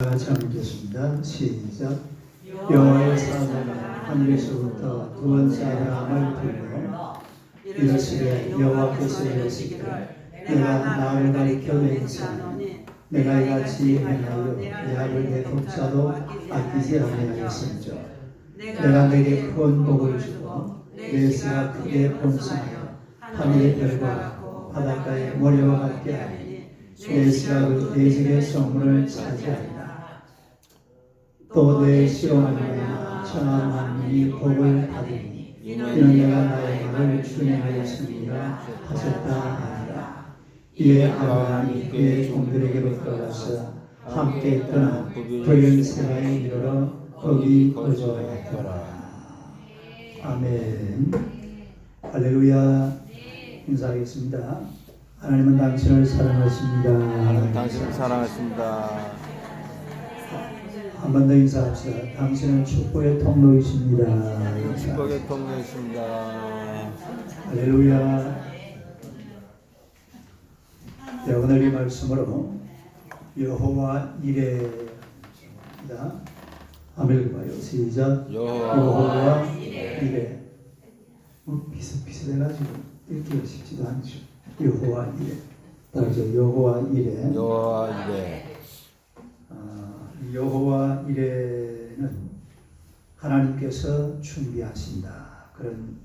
같이 한번 읽겠습니다. 시작. 여호와의 사자가 하늘에서부터 두 번째 아브라함을 불러 이르시되 여호와께서 이르시기를 내가 나를 가리켜 맹세하노니 내가 이같이 행하여 내 아들 내 독자도 아끼지 아니하였음즉 내가 내게 큰 복을 주고 내 씨가 크게 번성하여 하늘의 별과 같고 바닷가의 모래와 같게 하리니 내 씨가 내 집의 성문을 차지하리라. 또 내 씨로 말미암아 천하 만민이 복을 받으리니 이는 내가 나의 말을 준행하였음이라 하셨다 하니라. 이에 아브라함이 그의 종들에게로 들어가서 함께 떠나 부엘세바에 이르러 거기 거주하였더라. 아멘. 할렐루야. 인사하겠습니다. 하나님은 당신을 사랑하십니다. 하나님 당신을 사랑하십니다. 한 번 더 인사합시다. 당신은 축복의 통로이십니다. 축복의 통로이십니다. 할렐루야. 네, 오늘 이 말씀으로 여호와 이레입니다. 한번 읽어봐요. 시작. 여호와 이레. 비슷비슷해가지고 읽기가 쉽지도 않죠. 여호와 이레. 따라서 여호와 이레. 여호와 이레. 여호와 이레는 하나님께서 준비하신다, 그런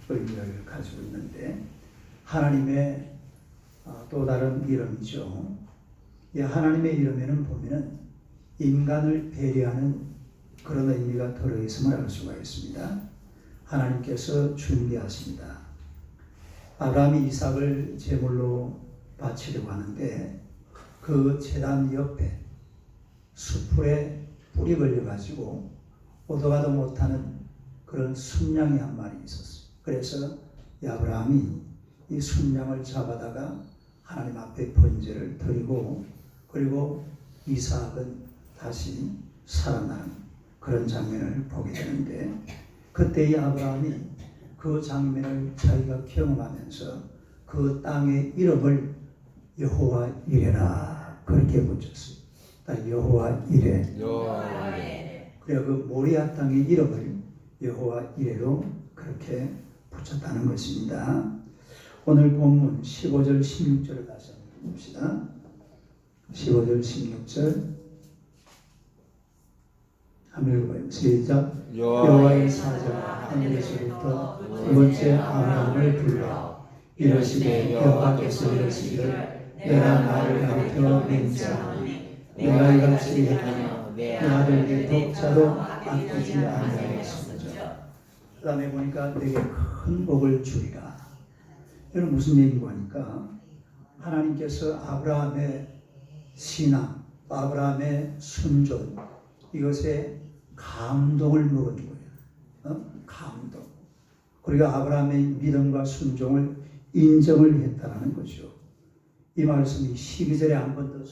의미를 가지고 있는데 하나님의 또 다른 이름이죠. 이 하나님의 이름에는 보면은 인간을 배려하는 그런 의미가 들어있음을 알 수가 있습니다. 하나님께서 준비하십니다. 아브라함이 이삭을 제물로 바치려고 하는데 그 제단 옆에 수풀에 뿔이 걸려가지고 오도 가도 못하는 그런 순양이 한 마리 있었어요. 그래서 아브라함이 이 순양을 잡아다가 하나님 앞에 번제를 드리고 그리고 이삭은 다시 살아나는 그런 장면을 보게 되는데, 그때 이 아브라함이 그 장면을 자기가 경험하면서 그 땅의 이름을 여호와 이레라 그렇게 붙였어요. 여호와 이레. 그래 그 모리아 땅의 이름을 여호와 이레로 그렇게 붙였다는 것입니다. 오늘 본문 15절 16절을 다시 한번 봅시다. 15절 16절 한번 읽어봐요. 시작. 여호와의 사자가 하늘에서부터 두 번째 아브라함을 불러 이르시되 여호와께서 이르시기를 내가 나를 가리켜 맹세하노니 내가 이같이 행하여 내 아들 내 독자도 아끼지 아니하였습니다. 그 다음에 보니까 내게 큰 복을 주리라. 이건 무슨 얘기고 하니까 하나님께서 아브라함의 신앙, 아브라함의 순종, 이것에 감동을 먹은 거예요. 감동. 그리고 아브라함의 믿음과 순종을 인정을 했다는 거죠. 이 말씀이 12절에 한 번 더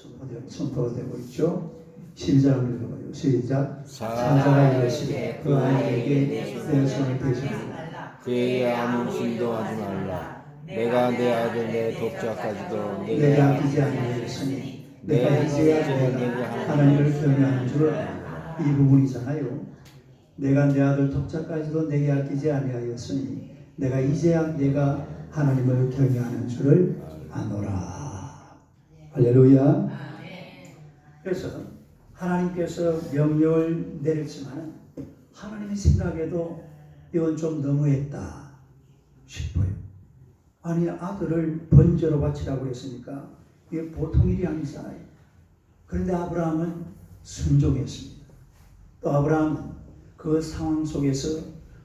선포가 되고 있죠. 12절 한번 읽어봐요. 시작. 사자가 이르시되 그 아이에게 내 손을 대지 말라. 그에게 아무 신동하지 말라. 내가 내 아들 내 독자까지도 내게 아끼지 아니하였으니 내가 이제야 내가 하나님을 경외하는 줄 알라. 이 부분이잖아요. 내가 내 아들 독자까지도 내게 아끼지 아니하였으니 내가 이제야 내가 하나님을 경외하는 줄을 아노라. 할렐루야. 그래서 하나님께서 명령을 내렸지만 하나님의 생각에도 이건 좀 너무했다 싶어요. 아니 아들을 번제로 바치라고 했으니까 이게 보통 일이 아니잖아요. 그런데 아브라함은 순종했습니다. 또 아브라함은 그 상황 속에서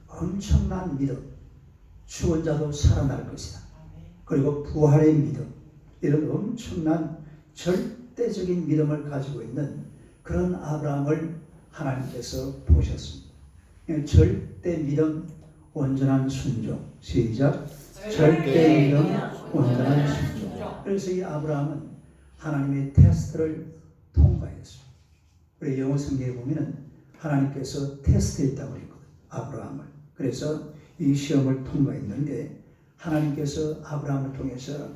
엄청난 믿음, 죽은 자도 살아날 것이다, 그리고 부활의 믿음, 이런 엄청난 절대적인 믿음을 가지고 있는 그런 아브라함을 하나님께서 보셨습니다. 절대 믿음, 온전한 순종. 시작. 절대 믿음, 온전한 순종. 그래서 이 아브라함은 하나님의 테스트를 통과했어요. 우리 영어 성경에 보면은 하나님께서 테스트했다고 그랬거든요, 아브라함을. 그래서 이 시험을 통과했는데 하나님께서 아브라함을 통해서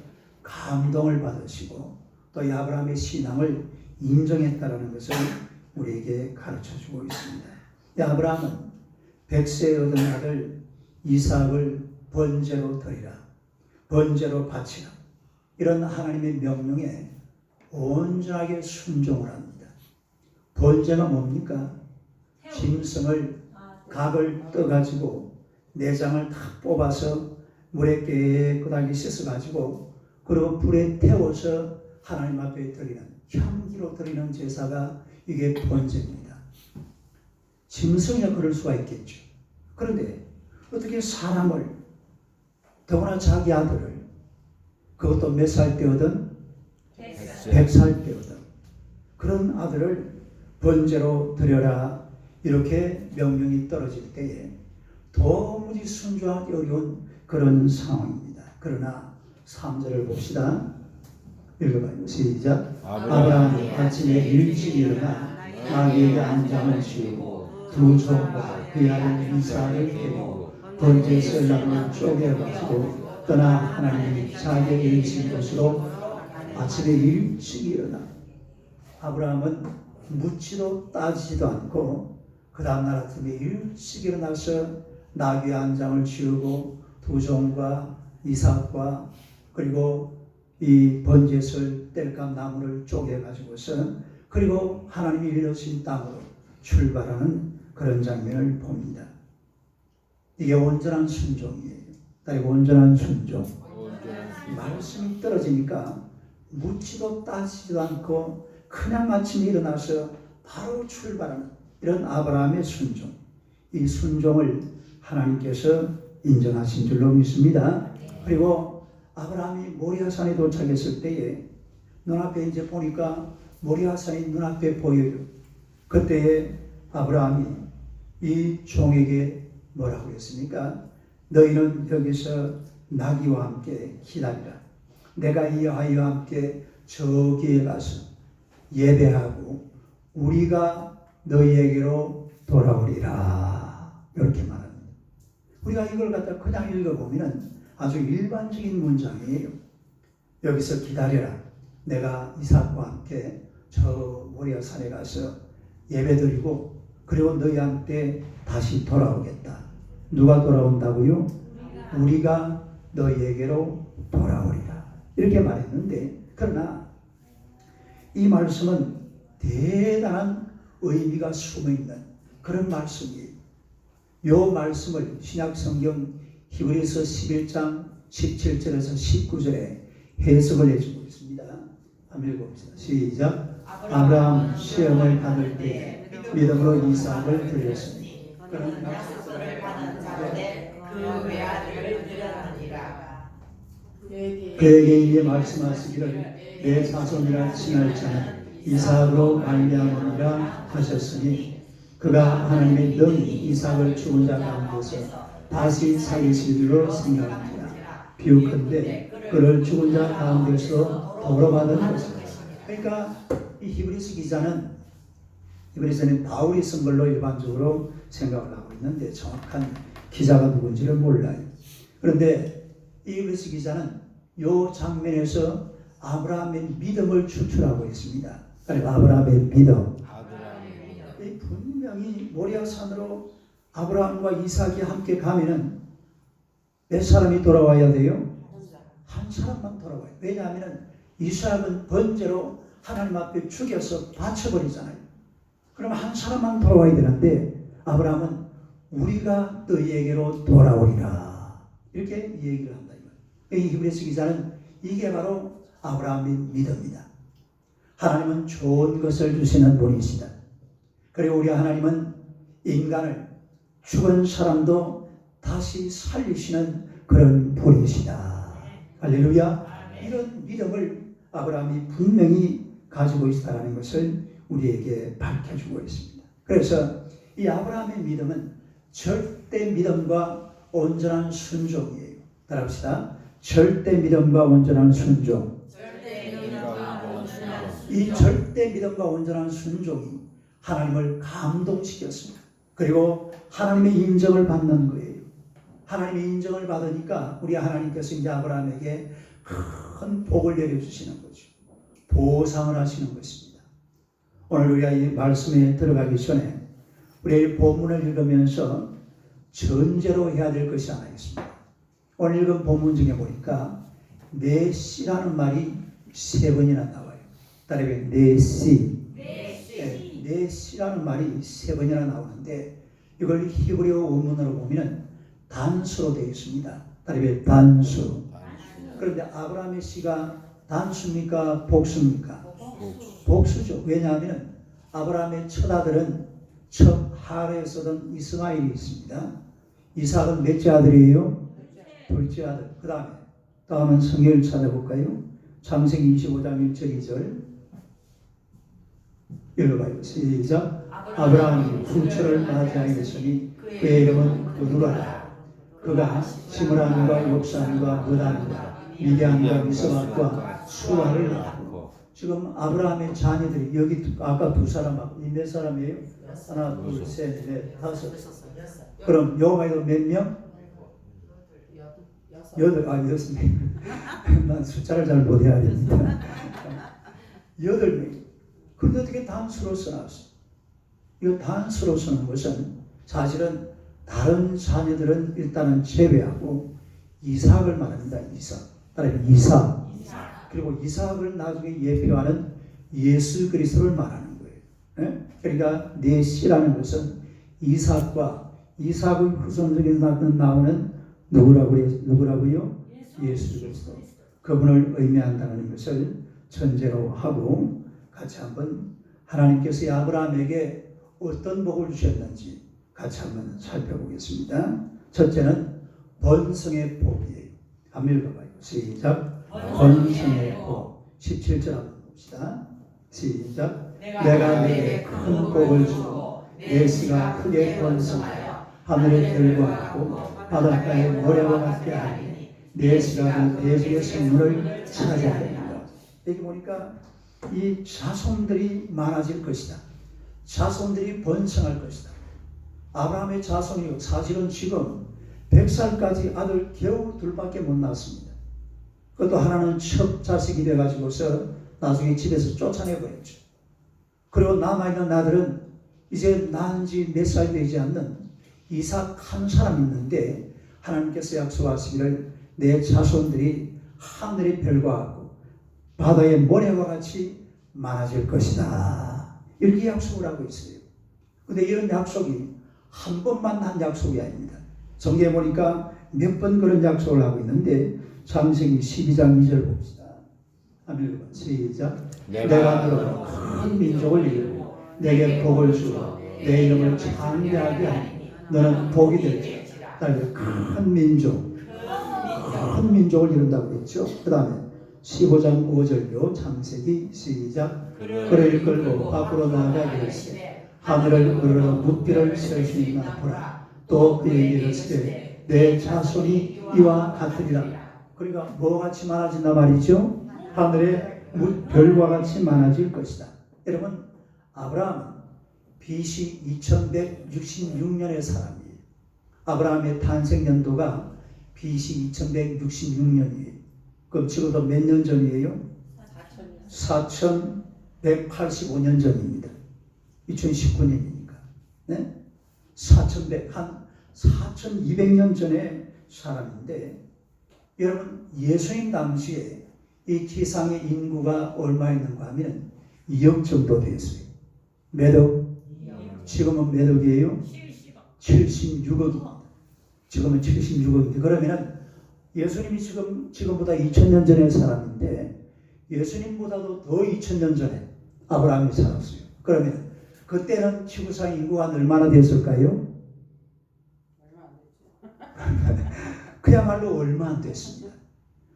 감동을 받으시고 또 이 아브라함의 신앙을 인정했다라는 것을 우리에게 가르쳐주고 있습니다. 아브라함은 100세에 얻은 아들 이삭을 번제로 드리라, 번제로 바치라, 이런 하나님의 명령에 온전하게 순종을 합니다. 번제가 뭡니까? 짐승을 각을 떠가지고 내장을 다 뽑아서 물에 깨끗하게 씻어가지고 그리고 불에 태워서 하나님 앞에 드리는, 향기로 드리는 제사가 이게 번제입니다. 짐승이야 그럴 수가 있겠죠. 그런데 어떻게 사람을, 더구나 자기 아들을, 그것도 몇 살 때거든? 100살 때거든. 그런 아들을 번제로 드려라, 이렇게 명령이 떨어질 때에 도무지 순종하기 어려운 그런 상황입니다. 그러나 3절을 봅시다. 읽어봐요. 시작. 아브라함이 아침에 일찍 일어나 나귀의 안장을 씌우고 두 종과 그의 아들 이삭을 데리고 번제의 나무를 쪼개가지고 떠나 하나님이 자기에게 이르신 곳으로 아침에 일찍 일어나. 아브라함은 묻지도 따지지도 않고 그 다음날 아침에 일찍 일어나서 나귀의 안장을 씌우고 두 종과 이삭과 그리고 이 번제설 땔감 나무를 쪼개 가지고서 그리고 하나님이 이르신 땅으로 출발하는 그런 장면을 봅니다. 이게 온전한 순종이에요. 그리고 온전한 순종. 말씀이 떨어지니까 묻지도 따지지도 않고 그냥 아침에 일어나서 바로 출발하는 이런 아브라함의 순종. 이 순종을 하나님께서 인정하신 줄로 믿습니다. 그리고 아브라함이 모리아산에 도착했을 때에 눈앞에 이제 보니까 모리아산이 눈앞에 보여요. 그때에 아브라함이 이 종에게 뭐라고 했습니까? 너희는 여기서 나귀와 함께 기다리라. 내가 이 아이와 함께 저기에 가서 예배하고 우리가 너희에게로 돌아오리라. 이렇게 말합니다. 우리가 이걸 갖다 그냥 읽어보면 아주 일반적인 문장이에요. 여기서 기다려라. 내가 이삭과 함께 저 모리아산에 가서 예배드리고 그리고 너희한테 다시 돌아오겠다. 누가 돌아온다고요? 우리가 너희에게로 돌아오리라. 이렇게 말했는데, 그러나 이 말씀은 대단한 의미가 숨어있는 그런 말씀이에요. 이 말씀을 신약성경 히브리서 11장 17절에서 19절에 해석을 해주고 있습니다. 한번 읽어봅시다. 시작. 아브라함 시험을 받을 때에 믿음으로 이삭을 드렸으니 그는 약속을 받은 자들의 그 외아들을 드렸느니라. 그에게 이에 말씀하시기를 내 자손이라 칭할 자는 이삭으로 말미암으리라 하셨으니 그가 하나님의 능히 이삭을 죽은 자 가운데서 다시 살리실 줄로 생각합니다. 비유컨대 그를 죽은 자 가운데서 더러 받은 것입니다. 그러니까 이 히브리서 기자는 히브리서는 바울이 쓴 걸로 일반적으로 생각을 하고 있는데 정확한 기자가 누군지를 몰라요. 그런데 이 히브리서 기자는 이 장면에서 아브라함의 믿음을 추출하고 있습니다. 그러니까 아브라함의 믿음. 분명히 모리아산으로 아브라함과 이삭이 함께 가면은 몇 사람이 돌아와야 돼요? 한 사람만 돌아와요. 왜냐하면 이삭은 번제로 하나님 앞에 죽여서 바쳐버리잖아요. 그럼 한 사람만 돌아와야 되는데 아브라함은 우리가 너희에게로 돌아오리라. 이렇게 얘기를 한다. 이 히브리서 기자는 이게 바로 아브라함의 믿음이다. 하나님은 좋은 것을 주시는 분이시다. 그리고 우리 하나님은 인간을 죽은 사람도 다시 살리시는 그런 분이시다. 할렐루야. 이런 믿음을 아브라함이 분명히 가지고 있다는 것을 우리에게 밝혀주고 있습니다. 그래서 이 아브라함의 믿음은 절대 믿음과 온전한 순종이에요. 따라합시다. 절대 믿음과 온전한 순종. 이 절대 믿음과 온전한 순종이 하나님을 감동시켰습니다. 그리고 하나님의 인정을 받는 거예요. 하나님의 인정을 받으니까 우리 하나님께서 이제 아브라함에게 큰 복을 내려주시는 거죠. 보상을 하시는 것입니다. 오늘 우리가 이 말씀에 들어가기 전에 우리 본문을 읽으면서 전제로 해야 될 것이 하나 있습니다. 오늘 읽은 본문 중에 보니까 네시라는 말이 3번이나 나와요. 따라해 네시. 네시라는 말이 3번이나 나오는데 이걸 히브리어 원문으로 보면 단수로 되어 있습니다. 따라해 단수. 그런데 아브라함의 씨가 단수입니까? 복수입니까? 복수죠. 왜냐하면 아브라함의 첫 아들은 첫 하루에 쓰던 이스마엘이 있습니다. 이삭은 몇째 아들이에요? 둘째 아들. 그 다음은 성경을 찾아볼까요? 창세기 25장 1절 2절 읽어봐요. 시작. 아브라함이 후처를 맞이하였으니 그의 이름은 그누라라. 그가 시므람과 욕산과 무단과 미디안과 미스박과 수아를 낳고. 지금 아브라함의 자녀들이 여기 아까 두 사람하고 몇 사람이에요? 하나, 둘, 셋, 넷, 다섯. 그럼 여호와도 몇 명? 8명. 난 숫자를 잘 못해야 됩니다. 8명. 그런데 어떻게 단수로 써놨어? 이 단수로 쓰는 것은 사실은 다른 자녀들은 일단은 제외하고 이삭을 말합니다. 이삭. 그리고 이삭을 나중에 예표하는 예수 그리스도를 말하는 거예요. 네? 그러니까 네시라는 것은 이삭과 이삭의 후손들이 나오는 누구라고요? 예수 그리스도. 그분을 의미한다는 것을 전제로 하고 같이 한번 하나님께서 아브라함에게 어떤 복을 주셨는지 같이 한번 살펴보겠습니다. 첫째는 번성의 복이에요. 한번 읽어봐요. 시작. 번성의 복. 17절 한번 봅시다. 시작. 내가 네게 큰 복을 주고 네 씨가 크게 번성하여 하늘의 별과 같고 바닷가의 모래와 같게 하리니 네 씨가 그 대지의 성문을 차지하리라. 여기 보니까 이 자손들이 많아질 것이다. 자손들이 번성할 것이다. 아브라함의 자손이 사실은 지금 100살까지 아들 겨우 둘밖에 못 낳았습니다. 그것도 하나는 첫 자식이 돼가지고서 나중에 집에서 쫓아내버렸죠. 그리고 남아있는 아들은 이제 낳은 지 몇 살 되지 않는 이삭 한 사람 있는데 하나님께서 약속하시기를 내 자손들이 하늘의 별과 같고 바다의 모래와 같이 많아질 것이다. 이렇게 약속을 하고 있어요. 그런데 이런 약속이 한 번만 한 약속이 아닙니다. 성경에 보니까 몇 번 그런 약속을 하고 있는데 창세기 12장 2절 봅시다. 한번 시작. 내가 너로 큰 민족을 이루고 내게 복을 주어 내 이름을 창대하게 하니 너는 복이 될지라. 큰 민족, 큰 민족을 이룬다고 했죠. 그 다음에 15장 5절로 창세기 시작. 그를 이끌고 밖으로 나아가게 했으되 하늘을 우러러 묵비를 셀 수 있나 보라. 또 그에게 이르시되 내 자손이 이와 같으리라. 그러니까 뭐가 같이 많아진다 말이죠? 하늘의 별과 같이 많아질 것이다. 여러분, 아브라함은 BC 2166년의 사람이에요. 아브라함의 탄생 연도가 BC 2166년이에요. 그럼 지금부터 몇 년 전이에요? 4185년 전입니다. 2019년이니까. 네? 4200년 전의 사람인데, 여러분, 예수님 당시에 이 지상의 인구가 얼마 있는가 하면 2억 정도 되었어요. 몇 억? 지금은 몇 억이에요? 76억입니다. 지금은 76억인데, 그러면 예수님이 지금보다 2000년 전의 사람인데, 예수님보다도 더 2000년 전에 아브라함이 살았어요. 그러면 그때는 지구상 인구가 얼마나 됐을까요? 그야말로 얼마 안 됐습니다.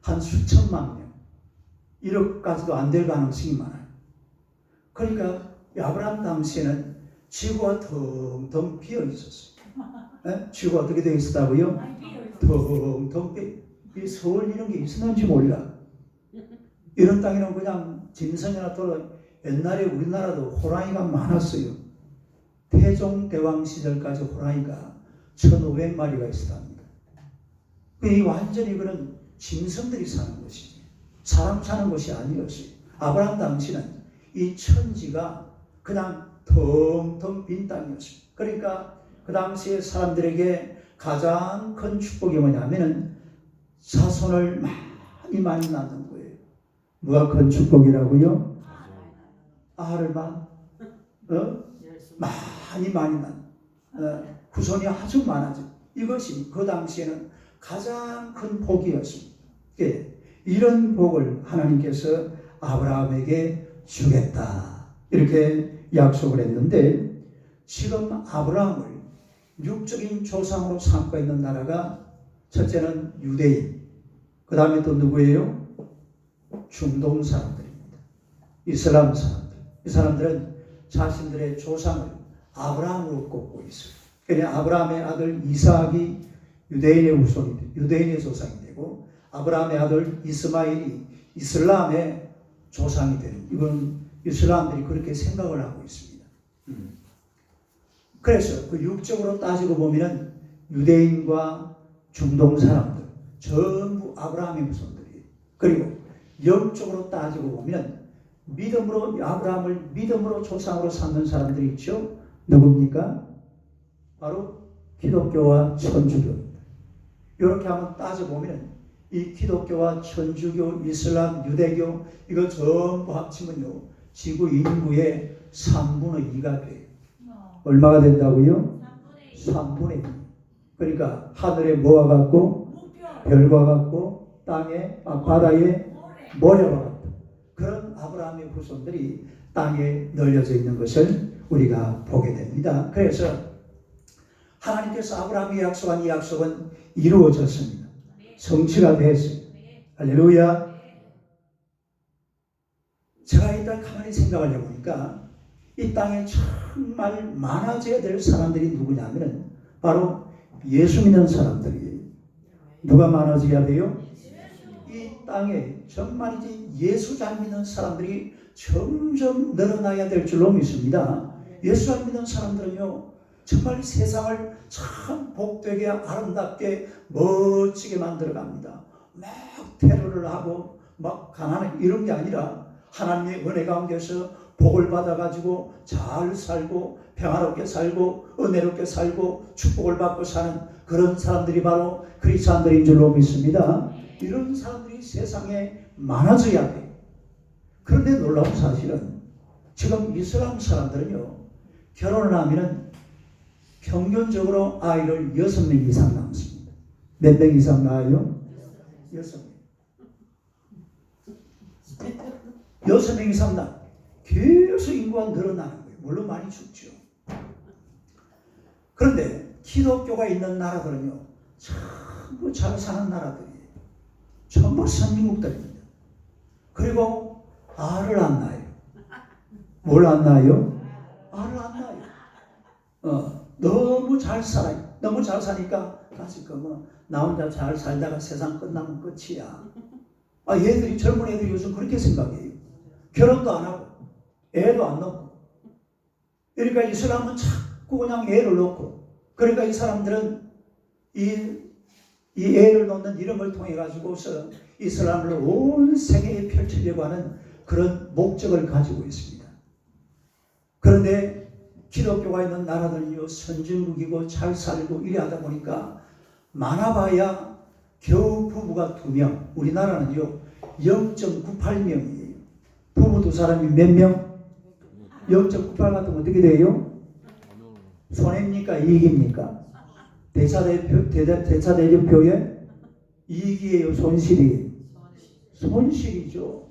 한 수천만 명. 1억까지도 안 될 가능성이 많아요. 그러니까 아브라함 당시에는 지구가 텅텅 비어 있었어요. 네? 지구가 어떻게 되어 있었다고요? 텅텅 비어. 이 서울 이런 게 있었는지 몰라. 이런 땅에는 그냥 짐승이나 또는 옛날에 우리나라도 호랑이가 많았어요. 태종대왕 시절까지 호랑이가 1500마리가 있었답니다. 이 완전히 그런 짐승들이 사는 것이지 사람 사는 것이 아니었어요. 아브라함 당시는 이 천지가 그냥 텅텅 빈 땅이었습니다. 그러니까 그 당시에 사람들에게 가장 큰 축복이 뭐냐면은 자손을 많이 낳는 거예요. 뭐가 큰 축복이라고요? 알을 많이 낳는 후손이 아주 많아져. 이것이 그 당시에는 가장 큰 복이었습니다. 예, 이런 복을 하나님께서 아브라함에게 주겠다 이렇게 약속을 했는데 지금 아브라함을 육적인 조상으로 삼고 있는 나라가 첫째는 유대인, 그 다음에 또 누구예요? 중동 사람들입니다. 이슬람 사람들. 이 사람들은 자신들의 조상을 아브라함으로 꼽고 있어요. 그러니까 아브라함의 아들 이삭이 유대인의 후손이 되고 유대인의 조상이 되고 아브라함의 아들 이스마엘이 이슬람의 조상이 되는, 이건 이슬람들이 그렇게 생각을 하고 있습니다. 그래서 그 육적으로 따지고 보면은 유대인과 중동 사람들 전부 아브라함의 후손들이에요. 그리고 영적으로 따지고 보면 믿음으로 아브라함을 믿음으로 조상으로 삼는 사람들이 있죠. 누굽니까? 바로 기독교와 천주교입니다. 이렇게 한번 따져보면 이 기독교와 천주교, 이슬람, 유대교 이거 전부 합치면요 지구 인구의 3분의 2가 돼요. 얼마가 된다고요? 3분의 2. 그러니까 하늘에 뭐와 같고 별과 같고 땅에 바다에 모래와 같고 그런 아브라함의 후손들이 땅에 널려져 있는 것을 우리가 보게 됩니다. 그래서 하나님께서 아브라함이 약속한 이 약속은 이루어졌습니다. 성취가 됐습니다. 할렐루야. 제가 일단 가만히 생각을 해보니까 이 땅에 정말 많아져야 될 사람들이 누구냐면 바로 예수 믿는 사람들이에요. 누가 많아져야 돼요? 이 땅에 정말이지 예수 잘 믿는 사람들이 점점 늘어나야 될 줄로 믿습니다. 예수 잘 믿는 사람들은요 정말 세상을 참 복되게 아름답게 멋지게 만들어갑니다. 막 테러를 하고 막 가난하게 이런 게 아니라 하나님의 은혜 가운데서 복을 받아가지고 잘 살고 평화롭게 살고 은혜롭게 살고 축복을 받고 사는 그런 사람들이 바로 크리스찬들인 줄로 믿습니다. 이런 사람들이 세상에 많아져야 돼요. 그런데 놀라운 사실은 지금 이슬람 사람들은요 결혼을 하면 평균적으로 아이를 6명 이상 낳습니다. 몇 명 이상 낳아요? 6명. 6명 이상 낳아. 계속 인구가 늘어나는 거예요. 물론 많이 죽죠. 그런데 기독교가 있는 나라들은요 전부 잘 사는 나라들이에요. 전부 선진국들입니다. 그리고 알을 안 낳아요. 뭘 안 낳아요? 알을 안 낳아요. 너무 잘 살아요. 너무 잘 사니까 다시 나 혼자 잘 살다가 세상 끝나면 끝이야. 얘들이 젊은 애들이 요즘 그렇게 생각해요. 결혼도 안 하고 애도 안 낳고. 그러니까 이슬람은 자꾸 그냥 애를 낳고. 그러니까 이 사람들은 이 애를 낳는 이름을 통해 가지고서 이슬람을 온 세계에 펼치려고 하는 그런 목적을 가지고 있습니다. 그런데 기독교가 있는 나라들은요 선진국이고 잘 살고 이래 하다 보니까 많아봐야 겨우 부부가 2명. 우리나라는요 0.98명이에요. 부부 2사람이 몇 명? 0.98 같으면 어떻게 돼요? 손해입니까? 이익입니까? 대차대조표의 이익이에요? 손실이에요? 손실이죠.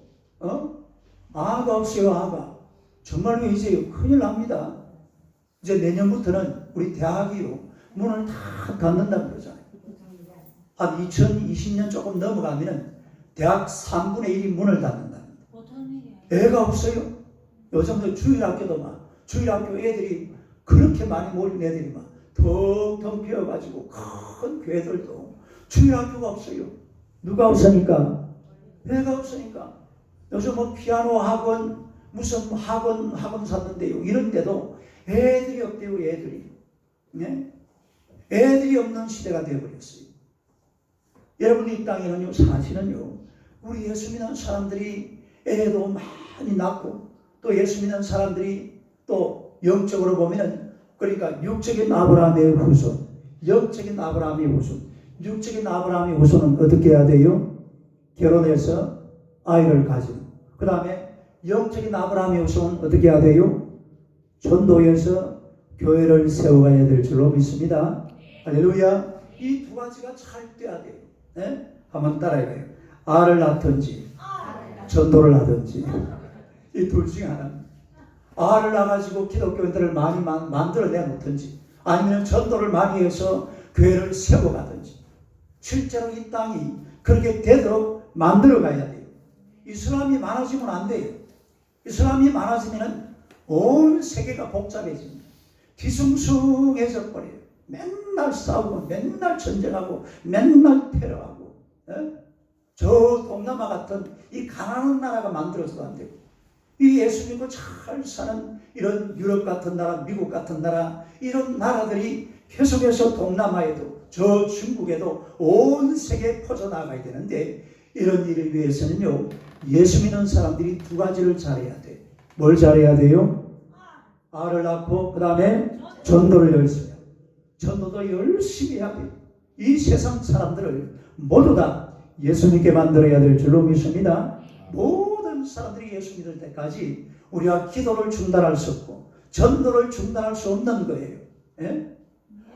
아가 없어요. 아가. 정말로 이제 큰일 납니다. 이제 내년부터는 우리 대학이요 문을 다 닫는다고 그러잖아요. 한 2020년 조금 넘어가면 대학 3분의 1이 문을 닫는다. 애가 없어요. 요즘도 주일학교 애들이 그렇게 많이 모인 애들이 막 텅텅 비어가지고 큰 교회들도 주일학교가 없어요. 누가 없으니까? 애가 없으니까. 요즘 피아노 학원 무슨 학원 샀는데요. 이런데도 애들이 없대요. 애들이. 네? 애들이 없는 시대가 되어버렸어요. 여러분 이 땅에는요 사실은요 우리 예수 믿는 사람들이 애도 많이 낳고 또 예수 믿는 사람들이 또 영적으로 보면은 그러니까 육적인 아브라함의 후손, 영적인 아브라함의 후손. 육적인 아브라함의 후손은 어떻게 해야 돼요? 결혼해서 아이를 가지고. 그 다음에 영적인 아브라함의 후손은 어떻게 해야 돼요? 전도해서 교회를 세워가야 될 줄로 믿습니다. 할렐루야. 이 두 가지가 잘 돼야 돼요. 네? 한번 따라해봐요. 알을 낳든지 전도를 하든지 이 둘 중에 하나입니다. 알을 낳아가지고 기독교인들을 많이 만들어내 놓든지 아니면 전도를 많이 해서 교회를 세워가든지 실제로 이 땅이 그렇게 되도록 만들어 가야 돼요. 이슬람이 많아지면 안 돼요. 이슬람이 많아지면 온 세계가 복잡해집니다. 뒤숭숭해져 버려요. 맨날 싸우고 맨날 전쟁하고 맨날 테러하고 저 동남아 같은 이 가난한 나라가 만들어서도 안 되고 이 예수 믿고 잘 사는 이런 유럽 같은 나라, 미국 같은 나라 이런 나라들이 계속해서 동남아에도 저 중국에도 온 세계에 퍼져나가야 되는데 이런 일을 위해서는요 예수 믿는 사람들이 두 가지를 잘해야 돼요. 뭘 잘해야 돼요? 알을 낳고 그 다음에 전도를 열심히 해요. 전도도 열심히 해야 돼요. 이 세상 사람들을 모두 다 예수 믿게 만들어야 될 줄로 믿습니다. 모든 사람들이 예수 믿을 때까지 우리가 기도를 중단할 수 없고 전도를 중단할 수 없는 거예요. 예?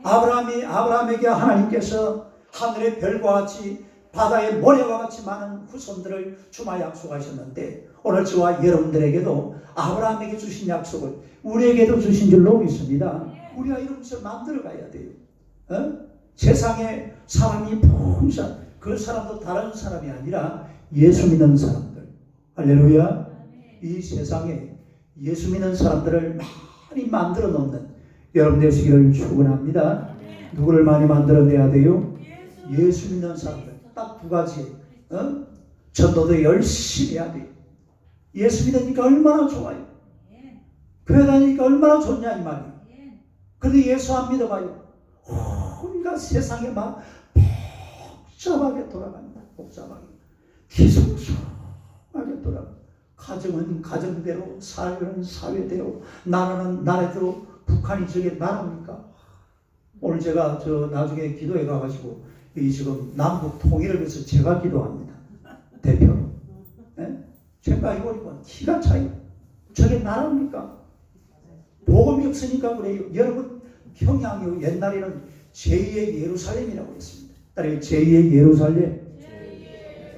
아브라함에게 하나님께서 하늘의 별과 같이 바다의 모래와 같이 많은 후손들을 주마 약속하셨는데 오늘 저와 여러분들에게도 아브라함에게 주신 약속을 우리에게도 주신 줄로 믿습니다. 우리가 이런 것을 만들어 가야 돼요. 세상에 사람이 풍성 그 사람도 다른 사람이 아니라 예수 믿는 사람들. 할렐루야. 이 세상에 예수 믿는 사람들을 많이 만들어 놓는 여러분 되시기를 축원합니다. 누구를 많이 만들어내야 돼요? 예수 믿는 사람들. 딱 두 가지. 전도도 열심히 해야 돼요. 예수 믿으니까 얼마나 좋아요. 교회 다니니까 얼마나 좋냐 이 말이에요. 근데 예수 안 믿어봐요. 온갖 세상에 막 복잡하게 돌아갑니다. 복잡하게. 뒤숭숭하게 돌아갑니다. 가정은 가정대로, 사회는 사회대로, 나라는 나라대로. 북한이 저게 나라입니까? 오늘 제가 나중에 기도에 가가지고 이 지금 남북 통일을 위해서 제가 기도합니다. 대표로. 생각해 보니까 기가 차요. 저게 나라입니까? 복음이 없으니까 그래요. 여러분 평양이 옛날에는 제2의 예루살렘이라고 했습니다. 따라요. 제2의 예루살렘.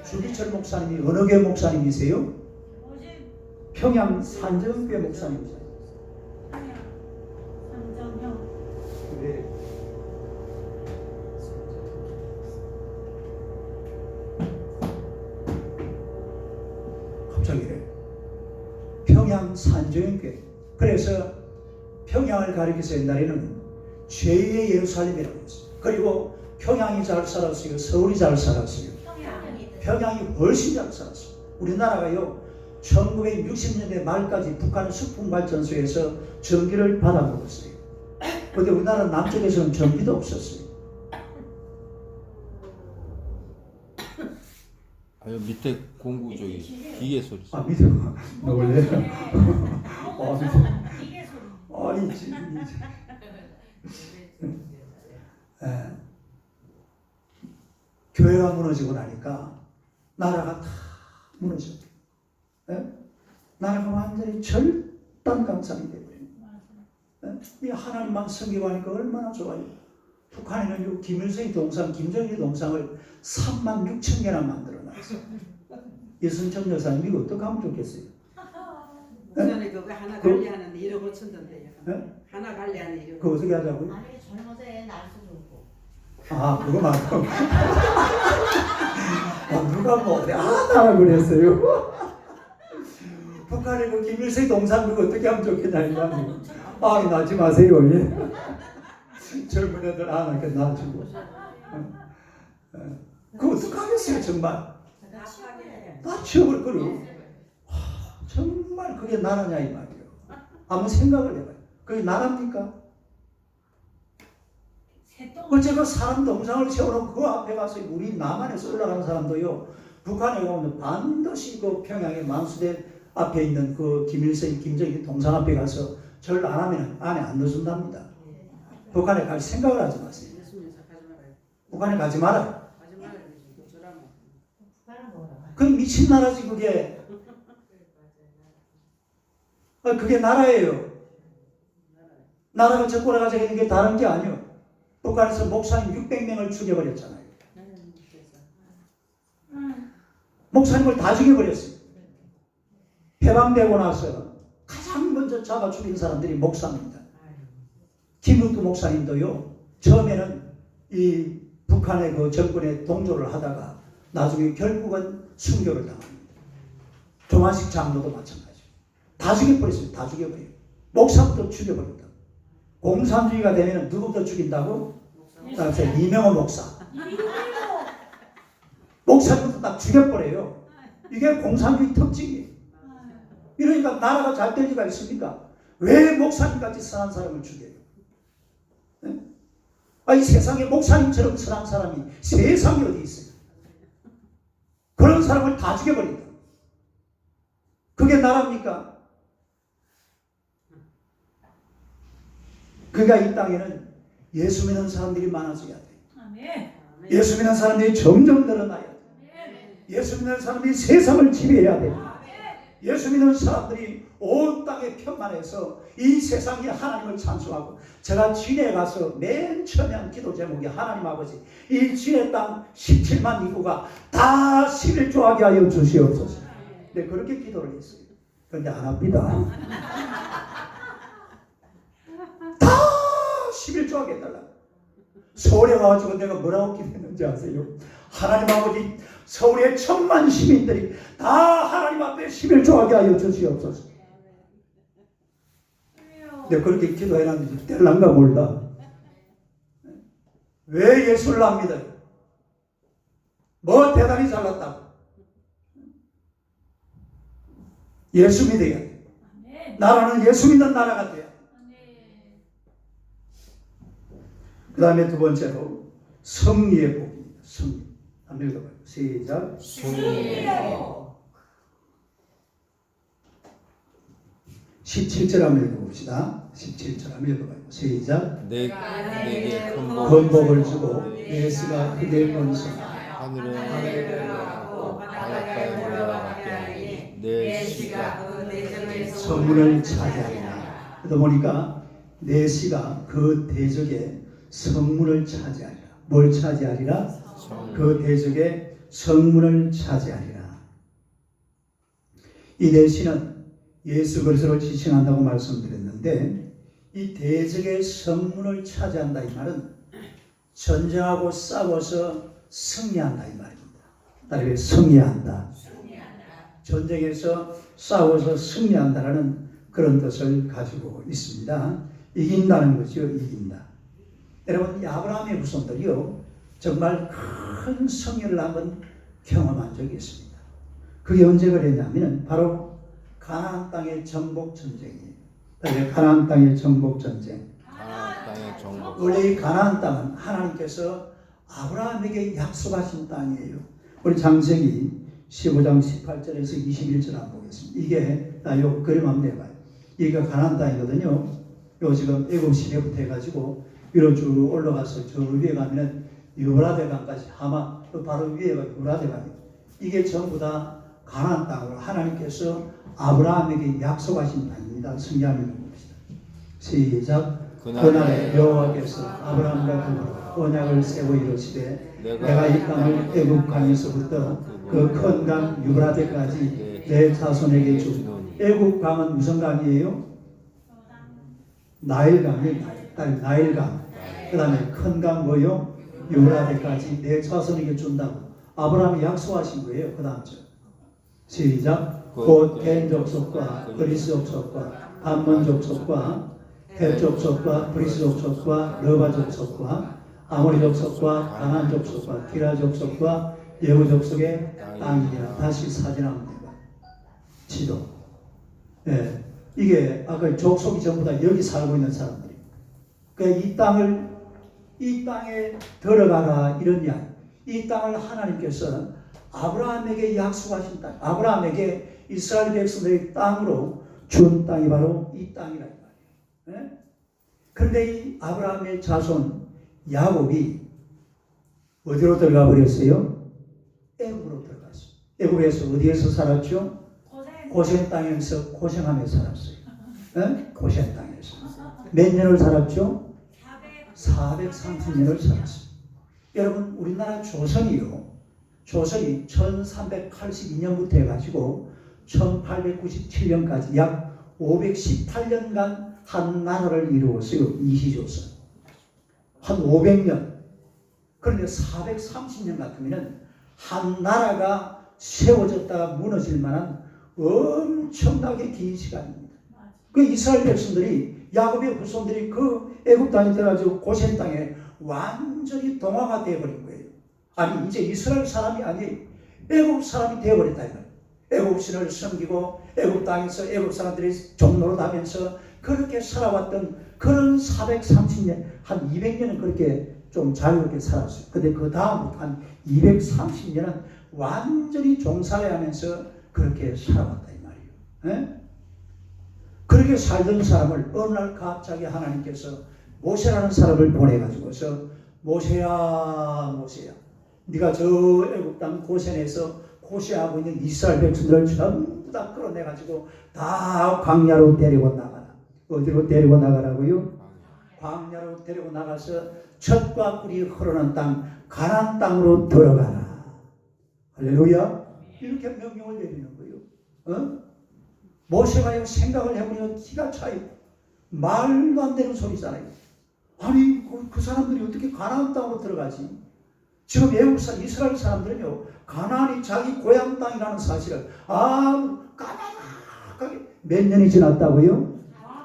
주기철 목사님이 어느 교회 목사님이세요? 평양 산정교회 목사님이세요. 그래. 갑자기 그래. 평양 산정교회. 그래서 평양을 가리켜서 옛날에는 제2의 예루살렘이라고 했어요. 그리고 평양이 잘 살았어요. 서울이 잘 살았어요. 평양이 훨씬 잘 살았어요. 우리나라가요 1960년대 말까지 북한 수풍발전소에서 전기를 받아 먹었어요. 그런데 우리나라 남쪽에서는 전기도 없었어요. 밑에 공구 저기 기계 소리. 밑에 원래 밑에. 있지. 교회가 무너지고 나니까 나라가 다 무너져. 나라가 완전히 절단강상이 되버려요. 이 하나님만 섬기고 얼마나 좋아요. 북한에는 김일성의 동상, 김정일의 동상을 36,000개나 만들어놨어요. 이순천 여사님 이거 어떻게 하면 좋겠어요? 우선에 그거 하나 관리하는데 1억 5천 던데요. 하나 관리하는 1억. 그거 어떻게 하자고요? 아니 젊어서의 날수 좋고. 그거 맞고. 누가 뭐 나라 그랬어요. 북한에 그 김일성 동상 그거 어떻게 하면 좋겠냐 이거. 나지 마세요. 젊은 애들 이렇게 놔주고. 그거 어떻게 하겠어요 정말. 다 치워버릴 거요. 정말 그게 나라냐 이 말이에요. 한번 생각을 해봐요. 그게 나라입니까? 어째가 사람 동상을 세워놓고 그 앞에 가서 우리 남한에서 올라가는 사람도요 북한에 가면 반드시 그 평양의 만수대 앞에 있는 그 김일성, 김정일 동상 앞에 가서 절 안 하면 안에 안 넣어준답니다. 북한에 갈 생각을 하지 마세요. 예수님 가지 말아요. 북한에 가지 마라. 가지 말아요. 저라면. 그 미친 나라지 그게. 그게 나라예요. 나라가 정권화가 되는 게 다른 게 아니에요. 북한에서 목사님 600명을 죽여버렸잖아요. 목사님을 다 죽여버렸어요. 해방되고 나서 가장 먼저 잡아 죽인 사람들이 목사입니다. 김우두 목사님도요, 처음에는 이 북한의 그 정권에 동조를 하다가 나중에 결국은 순교를 당합니다. 조만식 장로도 마찬가지예요. 다 죽여버렸어요. 다 죽여버려요. 목사부터 죽여버린다. 공산주의가 되면 누구부터 죽인다고? 따라서 이명호 목사. 목사부터 딱 죽여버려요. 이게 공산주의 특징이에요. 이러니까 나라가 잘 될 리가 있습니까? 왜 목사님같이 선한 사람을 죽여요? 네? 이 세상에 목사님처럼 선한 사람이 세상에 어디 있어요? 그런 사람을 다 죽여버린다. 그게 나라입니까? 그러니까 이 땅에는 예수 믿는 사람들이 많아져야 돼요. 예수 믿는 사람들이 점점 늘어나야 돼요. 예수 믿는 사람들이 세상을 지배해야 돼요. 예수 믿는 사람들이 온 땅에 편만해서 이 세상에 하나님을 찬송하고, 제가 진해에 가서 맨 처음에 한 기도 제목이 하나님 아버지, 이 진해 땅 17만 인구가 다 11조하게 하여 주시옵소서. 네, 그렇게 기도를 했어요. 그런데 안 합니다. 다 11조하게 해달라. 서울에 와가지고 내가 뭐라고 기도했는지 아세요? 하나님 아버지, 서울의 1000만 시민들이 다 하나님 앞에 11조하게 하여 주시옵소서. 내가 그렇게 기도해놨는지 될란가 몰라. 왜 예수를 안 믿어요? 뭐 대단히 잘났다고? 예수 믿어야 돼. 나라는 예수 믿는 나라가 돼야 돼. 그 다음에 두 번째로 승리의 복입니다. 승리. 한번 읽어봐요. 시작. 승리의 복. 17절 한번 읽어봅시다. 17절 한번 읽어봐요. 시작. 내게 큰 복을 주고 예수가 그대의 권세 하늘에 들어가고 바닷가에 올라가게 하니 내 시가 그 대적에서 성문을 차지하리라. 그러다 보니까 내 시가 그 대적의 성문을 차지하리라. 뭘 차지하리라? 그 대적의 성문을 차지하리라. 이 내 시는 예수 그리스도를 지칭한다고 말씀드렸는데, 이 대적의 성문을 차지한다 이 말은 전쟁하고 싸워서 승리한다 이 말입니다. 따라서 승리한다. 전쟁에서 싸워서 승리한다라는 그런 뜻을 가지고 있습니다. 이긴다는 거죠. 이긴다. 여러분, 이 아브라함의 후손들이요, 정말 큰 승리를 한번 경험한 적이 있습니다. 그게 언제 그랬냐면 바로 가나안 땅의 정복 전쟁이에요. 가나안 땅의 정복 전쟁. 원래 이 가나안 땅은 하나님께서 아브라함에게 약속하신 땅이에요. 우리 창세기 15장 18절에서 21절 한번 보겠습니다. 이게 요 그림 한번 해봐요. 이게 가나안 땅이거든요. 요 지금 애굽 시내부터 해가지고 위로 쭉 올라가서 저 위에 가면은 유브라데 강까지, 하마 바로 위에가 유브라데 강이에요. 이게 전부 다 가나안 땅을 하나님께서 아브라함에게 약속하신 땅입니다. 성경을 봅시다. 시작. 그날에 여호와께서 아브라함과 더불어 언약을 세워 이르시되 내가 이 땅을 애굽 강에서부터 그 큰 강 유브라데까지 내 자손에게 주노니. 애굽 강은 무슨 강이에요? 나일강이에요. 나일강. 그 다음에 큰 강 뭐요? 유브라데까지 내 자손에게 준다고 아브라함이 약속하신 거예요. 그 다음 절. 시작. 곧 겐 족속과 그리스 족속과 암몬 족속과 헷 족속과 브리스 족속과 러바 족속과 아모리 족속과 가나안 족속과 기라 족속과 예후 족속의 땅이니라. 다시 사진 한번 해봐. 지도. 예, 이게 아까 족속이 전부 다 여기 살고 있는 사람들이. 그러니까 이 땅에 들어가라 이런 이야기. 이 땅을 하나님께서 아브라함에게 약속하신 땅, 아브라함에게 이스라엘 백성들의 땅으로 준 땅이 바로 이 땅이라. 예? 그런데 이 아브라함의 자손 야곱이 어디로 들어가 버렸어요? 애굽으로 들어갔어요. 애굽에서 어디에서 살았죠? 고센 땅에서 고생하며 살았어요. 예? 고센 땅에서 몇 년을 살았죠? 430년을 살았어요. 여러분 우리나라 조선이요. 조선이 1382년부터 해가지고 1897년까지 약 518년간 한 나라를 이루었어요. 이시조선. 한 500년. 그런데 430년 같으면 한 나라가 세워졌다가 무너질 만한 엄청나게 긴 시간입니다. 그 이스라엘 백성들이 야곱의 후손들이 그 애굽 땅에 들어가지고 고센 땅에 완전히 동화가 되어버린 거예요. 아니 이제 이스라엘 사람이 아니에요. 애굽 사람이 되어버렸다 이거예요. 애굽 신을 섬기고 애굽 땅에서 애굽 사람들이 종로를 하면서 그렇게 살아왔던 그런 430년 한 200년은 그렇게 좀 자유롭게 살았어요. 근데 그 다음부터 한 230년은 완전히 종살이하면서 그렇게 살아왔다 이 말이에요. 에? 그렇게 살던 사람을 어느 날 갑자기 하나님께서 모세라는 사람을 보내가지고서 모세야 모세야 네가 저 애굽 땅 고센에서 고시하고 있는 이스라엘 백성들을 전부 다 끌어내가지고 다 광야로 데리고 나가라. 어디로 데리고 나가라고요? 광야로 데리고 나가서 젖과 꿀이 흐르는 땅 가나안 땅으로 들어가라. 할렐루야. 이렇게 명령을 내리는 거예요. 어? 모세가 생각을 해보면 기가 차요. 말도 안 되는 소리잖아요. 아니 그 사람들이 어떻게 가나안 땅으로 들어가지? 지금 이스라엘 사람들은요 가나안이 자기 고향 땅이라는 사실을 까마득하게 몇 년이 지났다고요?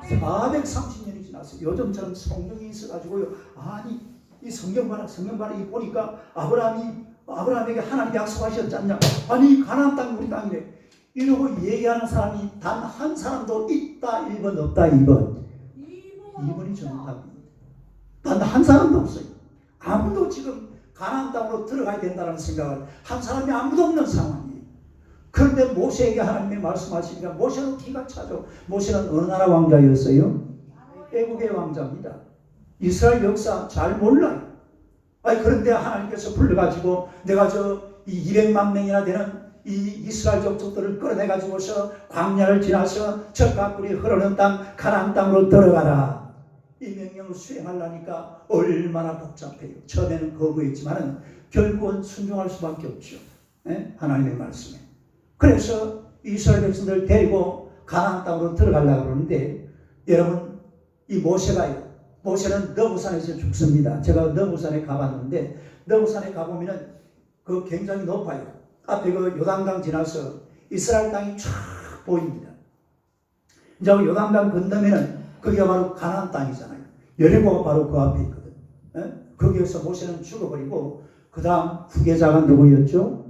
430년이 지났어요. 요즘처럼 성경이 있어가지고요. 아니 이 성경 봐라 이 보니까 아브라함에게 하나님 약속하셨지 않냐? 아니 가나안 땅이 우리 땅이래. 이러고 얘기하는 사람이 단 한 사람도 있다 1번 없다 2번 2번이 정답입니다. 단 한 사람도 없어요. 아무도 지금 가나안 땅으로 들어가야 된다는 생각을 한 사람이 아무도 없는 상황이에요. 그런데 모세에게 하나님이 말씀하시니까 모세는 티가 차죠. 모세는 어느 나라 왕자였어요? 애국의 왕자입니다. 이스라엘 역사 잘 몰라요. 아니 그런데 하나님께서 불러가지고 내가 이 200만 명이나 되는 이 이스라엘 족속들을 끌어내가지고서 광야를 지나서 젖과 꿀이 흐르는 땅 가나안 땅으로 들어가라. 이 명령을 수행하려니까 얼마나 복잡해요. 처음에는 거부했지만은 결국은 순종할 수밖에 없죠. 네? 하나님의 말씀에. 그래서 이스라엘 백성들을 데리고 가나안 땅으로 들어가려고 그러는데 여러분 이 모세는 너부산에서 죽습니다. 제가 너부산에 가봤는데 너부산에 가보면은 그 굉장히 높아요. 앞에 그 요단강 지나서 이스라엘 땅이 쫙 보입니다. 이제 요단강 건너면은 거기가 바로 가나안 땅이잖아요. 여리고가 바로 그 앞에 있거든. 에? 거기에서 모세는 죽어버리고 그 다음 후계자가 누구였죠?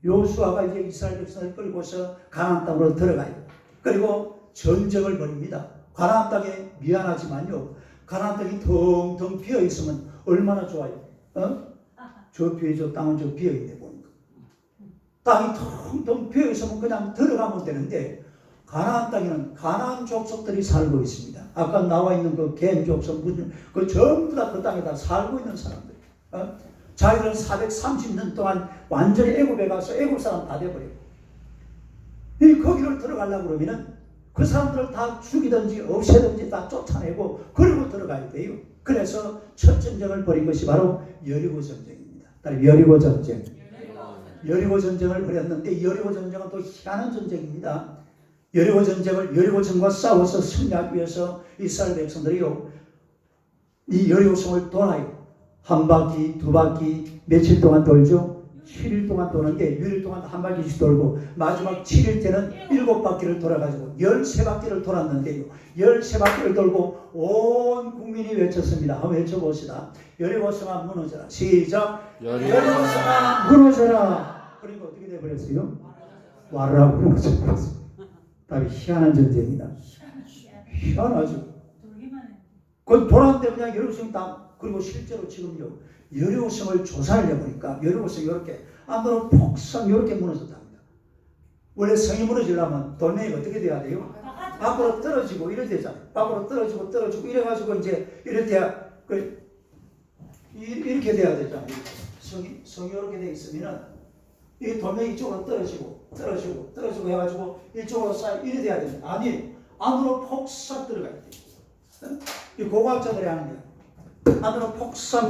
여호수아가 이제 이스라엘 백성을 끌고서 가나안 땅으로 들어가요. 그리고 전쟁을 벌입니다. 가나안 땅에 미안하지만요. 가나안 땅이 텅텅 비어 있으면 얼마나 좋아요. 저 뒤에 저 땅은 저 비어 있네 보니까. 땅이 텅텅 비어 있으면 그냥 들어가면 되는데 가나안 땅에는 가나안 족속들이 살고 있습니다. 아까 나와 있는 그 겐 족속 그 전부 다 그 땅에 다 살고 있는 사람들. 자기들은 430년 동안 완전히 애굽에 가서 애굽 사람 다 돼버려요. 거기를 들어가려고 그러면은 그 사람들을 다 죽이든지 없애든지 다 쫓아내고 그리고 들어가야 돼요. 그래서 첫 전쟁을 벌인 것이 바로 여리고 전쟁입니다. 여리고 전쟁. 여리고 전쟁을 벌였는데 여리고 전쟁은 또 희한한 전쟁입니다. 여리고 전쟁과 싸워서 승리하기 위해서 이스라엘 백성들이요 이 여리고성을 돌아요. 한 바퀴, 두 바퀴, 며칠 동안 돌죠. 7일 동안 도는데 6일 동안 한 바퀴씩 돌고 마지막 7일 때는 7바퀴를 돌아가지고 13바퀴를 돌았는데요. 13바퀴를 돌고 온 국민이 외쳤습니다. 한번 외쳐봅시다. 여리고성아 무너져라. 시작. 여리고성아 무너져라. 그리고 어떻게 돼버렸어요? 와르라고 무너져버렸어요. 답이 희한한 전쟁이다. 희한하죠. 그 돌았는데 그냥 여리고성 다 그리고 실제로 지금요 여리고성을 조사를 해보니까 여리고성이 이렇게 안으로 폭삭 이렇게 무너졌답니다. 원래 성이 무너지려면 돌멩이가 어떻게 돼야 돼요? 밖으로 떨어지고 이래 되잖아. 밖으로 떨어지고 이래가지고 이제 이럴 때 이렇게 돼야 되잖아. 성이 이렇게 돼 있으면은 이 돌멩이 이쪽으로 떨어지고 해가지고 이쪽으로 쌓이 이래 돼야 되는데 아니 안으로 폭삭 들어가야 돼. 이 고고학자들이 하는 거야. 안으로 폭삭